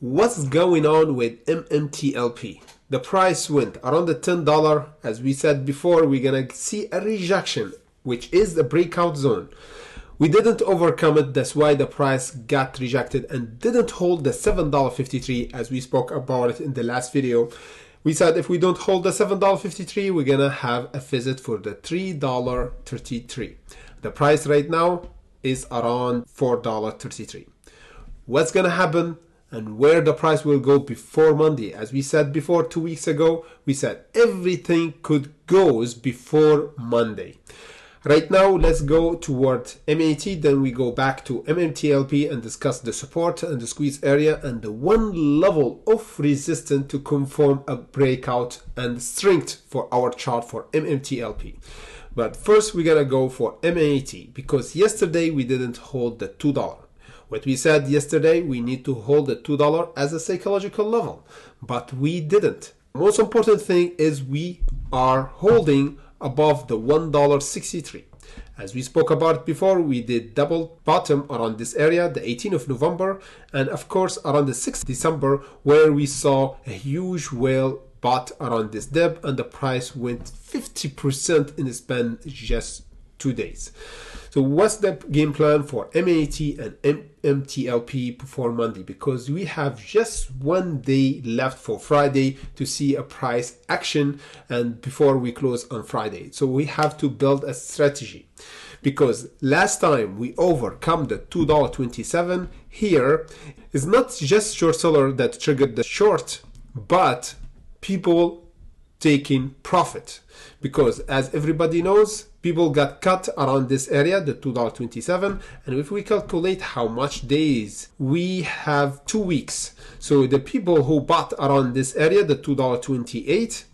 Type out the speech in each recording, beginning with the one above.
What's going on with MMTLP? The price went around the $10. As we said before, we're gonna see a rejection, which is the breakout zone. We didn't overcome it, that's why the price got rejected and didn't hold the $7.53 as we spoke about it in the last video. We said if we don't hold the $7.53, we're gonna have a visit for the $3.33. The price right now is around $4.33. What's gonna happen and where the price will go before Monday? As we said before 2 weeks ago, we said everything could goes before Monday. Right now, let's go toward MAT, then we go back to MMTLP and discuss the support and the squeeze area and the one level of resistance to confirm a breakout and strength for our chart for MMTLP. But first, we're gonna go for MAT because yesterday we didn't hold the $2. What we said yesterday, we need to hold the $2 as a psychological level, but we didn't. The most important thing is we are holding above the $1.63. As we spoke about before, we did double bottom around this area, the 18th of November, and of course around the 6th of December, where we saw a huge whale bought around this dip and the price went 50% in the span just 2 days. So what's the game plan for MAT and MMTLP before Monday? Because we have just 1 day left for Friday to see a price action and before we close on Friday. So we have to build a strategy because last time we overcome the $2.27. Here is not just short seller that triggered the short, but people taking profit, because as everybody knows, people got cut around this area, the $2.27, and if we calculate how much days, we have 2 weeks. So the people who bought around this area, the $2.28,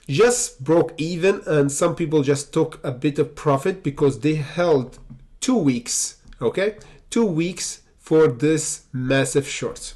just broke even, and some people just took a bit of profit because they held 2 weeks, okay? 2 weeks for this massive short.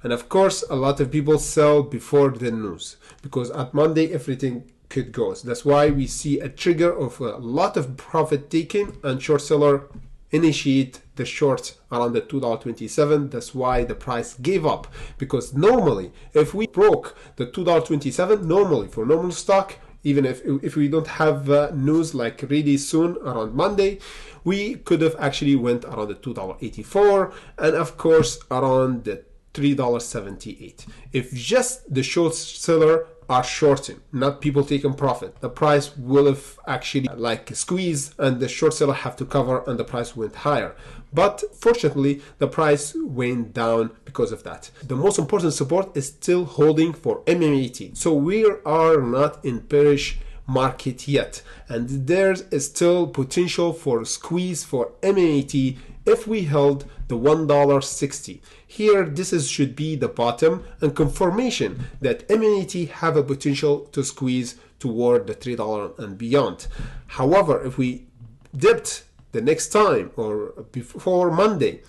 And of course, a lot of people sell before the news because at Monday, everything could go. So that's why we see a trigger of a lot of profit taking and short seller initiate the short around the $2.27. That's why the price gave up, because normally if we broke the $2.27, normally for normal stock, even if we don't have news like really soon around Monday, we could have actually went around the $2.84 and of course around the $3.78. If just the short seller are shorting, not people taking profit, the price will have actually like squeeze and the short seller have to cover and the price went higher. But fortunately, the price went down because of that. The most important support is still holding for MMAT. So we are not in bearish market yet, and there's still potential for squeeze for MMAT if we held the $1.60. Here, should be the bottom and confirmation that MMAT have a potential to squeeze toward the $3 and beyond. However, if we dipped the next time or before Monday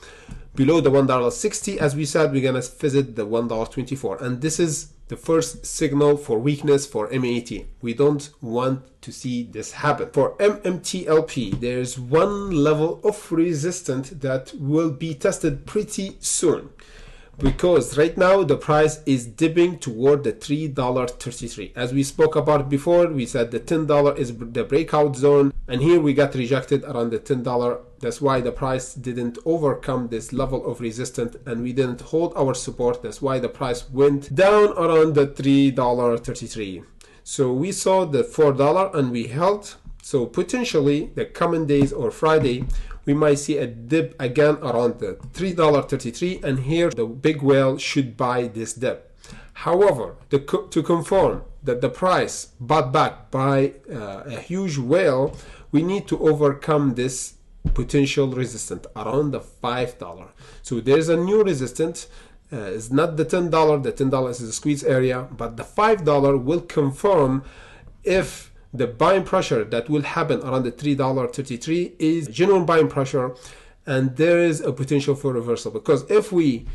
below the $1.60, as we said, we're gonna visit the $1.24, and this is the first signal for weakness for MAT. We don't want to see this happen. For MMTLP, there's one level of resistance that will be tested pretty soon, because right now the price is dipping toward the $3.33. As we spoke about before, we said the $10 is the breakout zone, and here we got rejected around the $10. That's why the price didn't overcome this level of resistance and we didn't hold our support. That's why the price went down around the $3.33. So we saw the $4 and we held. So potentially the coming days or Friday, we might see a dip again around the $3.33, and here the big whale should buy this dip. However, to confirm that the price bought back by a huge whale, we need to overcome this potential resistance around the $5. So there's a new resistance. It's not the $10. The $10 is the squeeze area, but the $5 will confirm if the buying pressure that will happen around the $3.33 is genuine buying pressure, and there is a potential for reversal. Because if we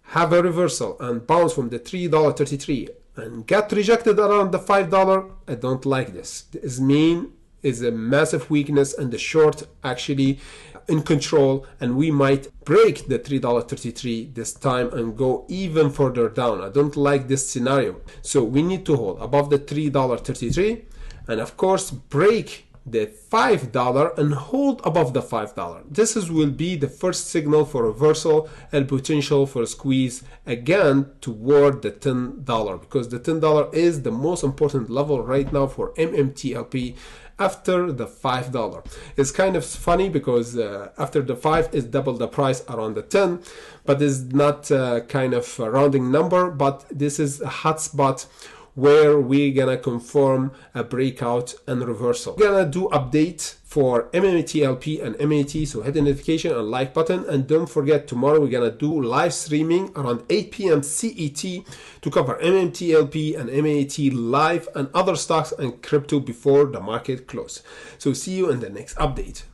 have a reversal and bounce from the $3.33 and get rejected around the $5, I don't like this. This means is a massive weakness and the short actually in control, and we might break the $3.33 this time and go even further down. I don't like this scenario. So we need to hold above the $3.33 and of course break the $5 and hold above the $5. This will be the first signal for reversal and potential for a squeeze again toward the $10, because the $10 is the most important level right now for MMTLP after the $5. It's kind of funny because after the 5 is double the price around the 10, but it's not kind of a rounding number, but this is a hot spot where we're gonna confirm a breakout and reversal. We're gonna do update for MMTLP and MAT, so hit the notification and like button, and don't forget tomorrow we're gonna do live streaming around 8 p.m. CET to cover MMTLP and MAT live and other stocks and crypto before the market close. So see you in the next update.